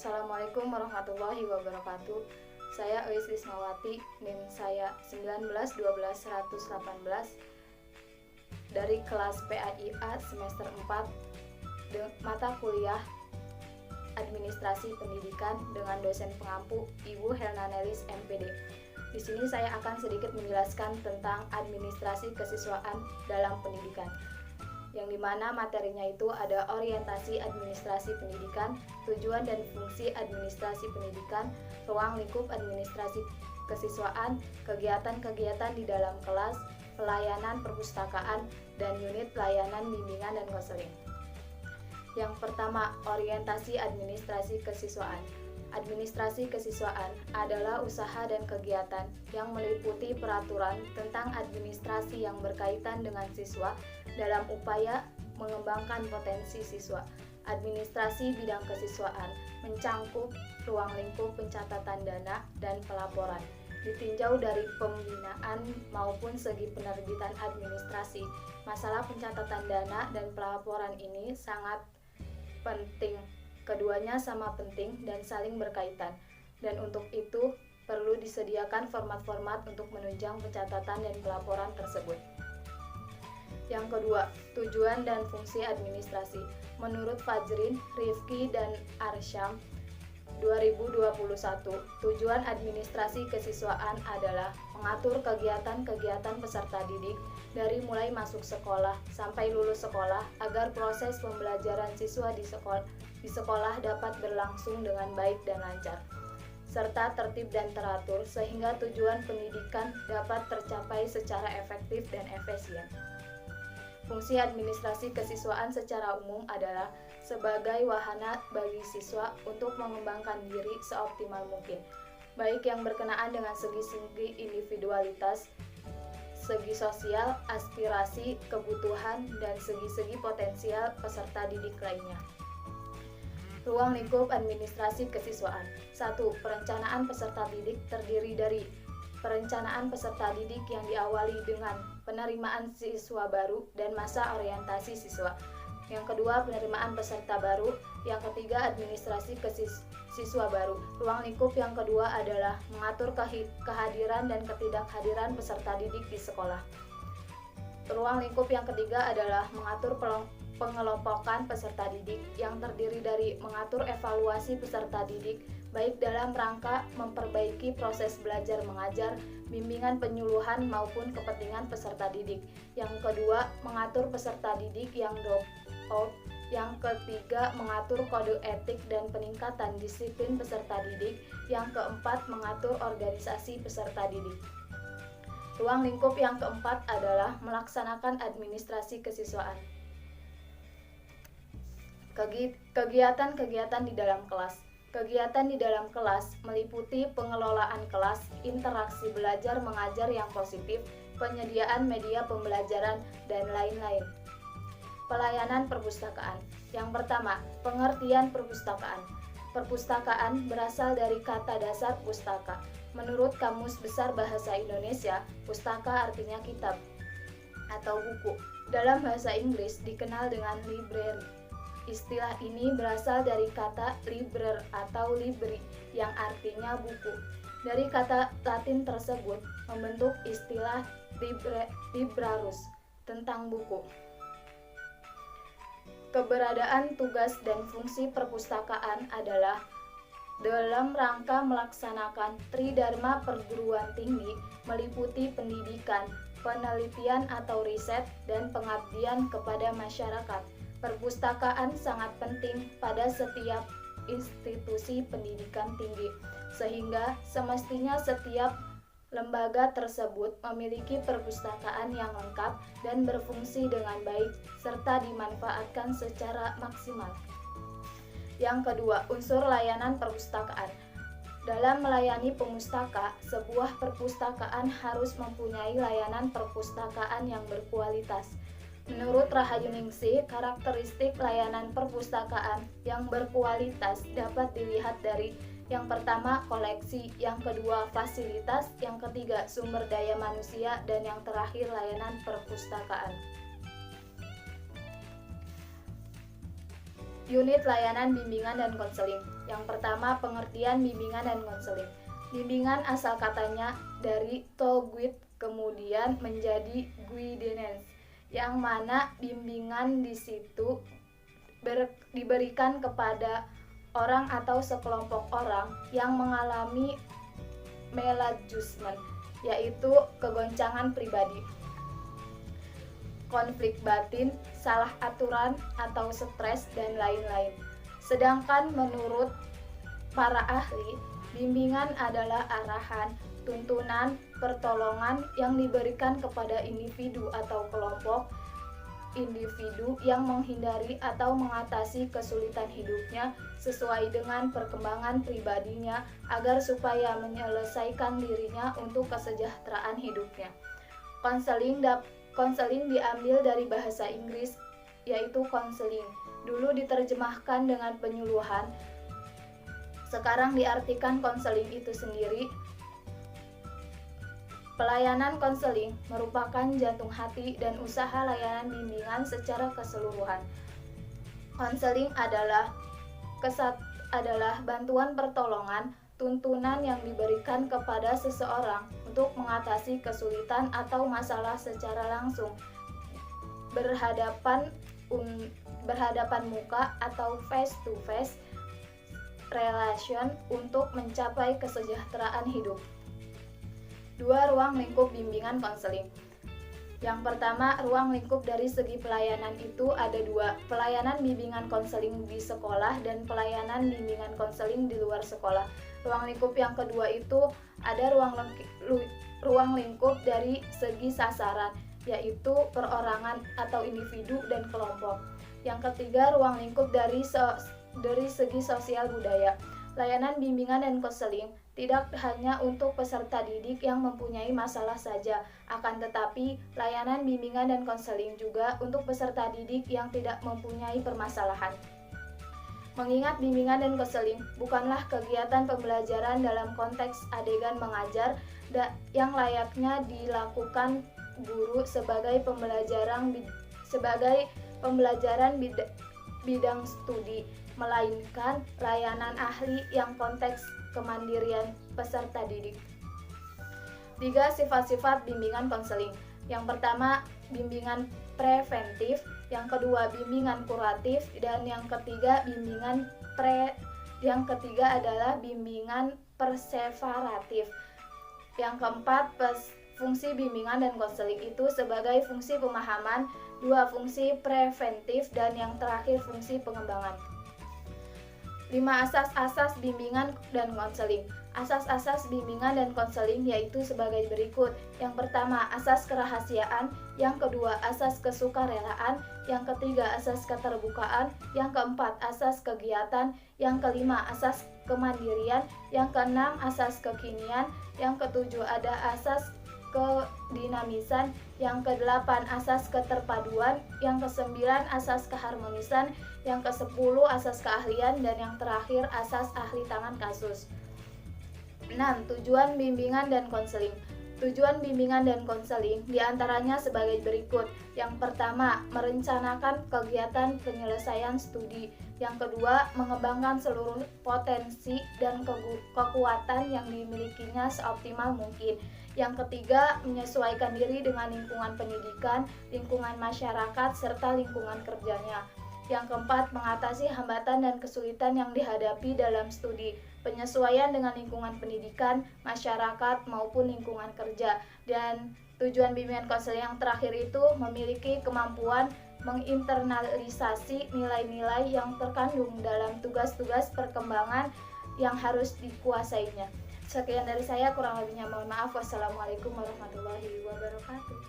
Assalamualaikum warahmatullahi wabarakatuh. Saya Eis Lismawati, NIM saya 1912118 dari kelas PAIA semester 4 mata kuliah Administrasi Pendidikan dengan dosen pengampu Ibu Helna Nelis MPD. Di sini saya akan sedikit menjelaskan tentang administrasi kesiswaan dalam pendidikan, yang dimana materinya itu ada orientasi administrasi pendidikan, tujuan dan fungsi administrasi pendidikan, ruang lingkup administrasi kesiswaan, kegiatan-kegiatan di dalam kelas, pelayanan perpustakaan, dan unit pelayanan bimbingan dan konseling. Yang pertama, orientasi administrasi kesiswaan. Administrasi kesiswaan adalah usaha dan kegiatan yang meliputi peraturan tentang administrasi yang berkaitan dengan siswa dalam upaya mengembangkan potensi siswa. Administrasi bidang kesiswaan mencangkup ruang lingkup pencatatan dana dan pelaporan, ditinjau dari pembinaan maupun segi penerbitan administrasi. Masalah pencatatan dana dan pelaporan ini sangat penting. Keduanya sama penting dan saling berkaitan, dan untuk itu perlu disediakan format-format untuk menunjang pencatatan dan pelaporan tersebut. Yang kedua, tujuan dan fungsi administrasi. Menurut Fajrin, Rifki, dan Arsyam 2021, tujuan administrasi kesiswaan adalah mengatur kegiatan-kegiatan peserta didik dari mulai masuk sekolah sampai lulus sekolah agar proses pembelajaran siswa di sekolah dapat berlangsung dengan baik dan lancar, serta tertib dan teratur sehingga tujuan pendidikan dapat tercapai secara efektif dan efisien. Fungsi administrasi kesiswaan secara umum adalah sebagai wahana bagi siswa untuk mengembangkan diri seoptimal mungkin, baik yang berkenaan dengan segi-segi individualitas, segi sosial, aspirasi, kebutuhan, dan segi-segi potensial peserta didik lainnya. Ruang lingkup administrasi kesiswaan. 1. Perencanaan peserta didik terdiri dari perencanaan peserta didik yang diawali dengan penerimaan siswa baru dan masa orientasi siswa. Yang kedua, penerimaan peserta baru. Yang ketiga, administrasi siswa baru. Ruang lingkup yang kedua adalah mengatur kehadiran dan ketidakhadiran peserta didik di sekolah. Ruang lingkup yang ketiga adalah mengatur pengelompokan peserta didik yang terdiri dari mengatur evaluasi peserta didik baik dalam rangka memperbaiki proses belajar mengajar, bimbingan penyuluhan maupun kepentingan peserta didik. Yang kedua, mengatur peserta didik yang drop out. Yang ketiga, mengatur kode etik dan peningkatan disiplin peserta didik. Yang keempat, mengatur organisasi peserta didik. Ruang lingkup yang keempat adalah melaksanakan administrasi kesiswaan. Kegiatan-kegiatan di dalam kelas. Kegiatan di dalam kelas meliputi pengelolaan kelas, interaksi belajar mengajar yang positif, penyediaan media pembelajaran, dan lain-lain. Pelayanan perpustakaan. Yang pertama, pengertian perpustakaan. Perpustakaan berasal dari kata dasar pustaka. Menurut Kamus Besar Bahasa Indonesia, pustaka artinya kitab atau buku. Dalam bahasa Inggris dikenal dengan library. Istilah ini berasal dari kata liber atau libri yang artinya buku. Dari kata Latin tersebut membentuk istilah librarus tentang buku. Keberadaan tugas dan fungsi perpustakaan adalah dalam rangka melaksanakan Tridharma perguruan tinggi meliputi pendidikan, penelitian atau riset, dan pengabdian kepada masyarakat. Perpustakaan sangat penting pada setiap institusi pendidikan tinggi, sehingga semestinya setiap lembaga tersebut memiliki perpustakaan yang lengkap dan berfungsi dengan baik, serta dimanfaatkan secara maksimal. Yang kedua, unsur layanan perpustakaan. Dalam melayani pemustaka, sebuah perpustakaan harus mempunyai layanan perpustakaan yang berkualitas. Menurut Rahayuningsih, karakteristik layanan perpustakaan yang berkualitas dapat dilihat dari yang pertama, koleksi, yang kedua, fasilitas, yang ketiga, sumber daya manusia, dan yang terakhir, layanan perpustakaan. Unit layanan bimbingan dan konseling. Yang pertama, pengertian bimbingan dan konseling. Bimbingan asal katanya dari Toguit kemudian menjadi guidance, yang mana bimbingan di situ diberikan kepada orang atau sekelompok orang yang mengalami maladjustment, yaitu kegoncangan pribadi, konflik batin, salah aturan atau stres, dan lain-lain. Sedangkan menurut para ahli, bimbingan adalah arahan, tuntunan, pertolongan yang diberikan kepada individu atau kelompok individu yang menghindari atau mengatasi kesulitan hidupnya sesuai dengan perkembangan pribadinya agar supaya menyelesaikan dirinya untuk kesejahteraan hidupnya. Konseling diambil dari bahasa Inggris, yaitu counseling. Dulu diterjemahkan dengan penyuluhan, sekarang diartikan konseling itu sendiri. Pelayanan konseling merupakan jantung hati dan usaha layanan bimbingan secara keseluruhan. Konseling adalah bantuan pertolongan, tuntunan yang diberikan kepada seseorang untuk mengatasi kesulitan atau masalah secara langsung, berhadapan muka atau face to face relation untuk mencapai kesejahteraan hidup. 2. Ruang lingkup bimbingan konseling. Yang pertama, ruang lingkup dari segi pelayanan itu ada 2, pelayanan bimbingan konseling di sekolah dan pelayanan bimbingan konseling di luar sekolah. Ruang lingkup yang kedua itu ada ruang lingkup dari segi sasaran, yaitu perorangan atau individu dan kelompok. Yang ketiga, ruang lingkup dari segi sosial budaya. Layanan bimbingan dan konseling tidak hanya untuk peserta didik yang mempunyai masalah saja, akan tetapi layanan bimbingan dan konseling juga untuk peserta didik yang tidak mempunyai permasalahan. Mengingat bimbingan dan konseling bukanlah kegiatan pembelajaran dalam konteks adegan mengajar yang layaknya dilakukan guru sebagai pembelajaran bidang studi, melainkan layanan ahli yang konteks kemandirian peserta didik. 3. Sifat-sifat bimbingan konseling. Yang pertama, bimbingan preventif, yang kedua bimbingan kuratif, dan yang ketiga adalah bimbingan perseveratif. Yang keempat, fungsi bimbingan dan konseling itu sebagai fungsi pemahaman, 2 fungsi preventif, dan yang terakhir fungsi pengembangan. 5. Asas-asas bimbingan dan konseling. Asas-asas bimbingan dan konseling yaitu sebagai berikut. Yang pertama, asas kerahasiaan. Yang kedua, asas kesukarelaan. Yang ketiga, asas keterbukaan. Yang keempat, asas kegiatan. Yang kelima, asas kemandirian. Yang keenam, asas kekinian. Yang ketujuh, ada asas kedinamisan. Yang kedelapan, asas keterpaduan. Yang kesembilan, asas keharmonisan. Yang ke-10, asas keahlian. Dan yang terakhir, asas ahli tangan kasus. 6. Tujuan bimbingan dan konseling. Tujuan bimbingan dan konseling diantaranya sebagai berikut. Yang pertama, merencanakan kegiatan penyelesaian studi. Yang kedua, mengembangkan seluruh potensi dan kekuatan yang dimilikinya seoptimal mungkin. Yang ketiga, menyesuaikan diri dengan lingkungan pendidikan, lingkungan masyarakat, serta lingkungan kerjanya. Yang keempat, mengatasi hambatan dan kesulitan yang dihadapi dalam studi, penyesuaian dengan lingkungan pendidikan, masyarakat, maupun lingkungan kerja. Dan tujuan bimbingan konseling yang terakhir itu memiliki kemampuan menginternalisasi nilai-nilai yang terkandung dalam tugas-tugas perkembangan yang harus dikuasainya. Sekian dari saya, kurang lebihnya mohon maaf. Wassalamualaikum warahmatullahi wabarakatuh.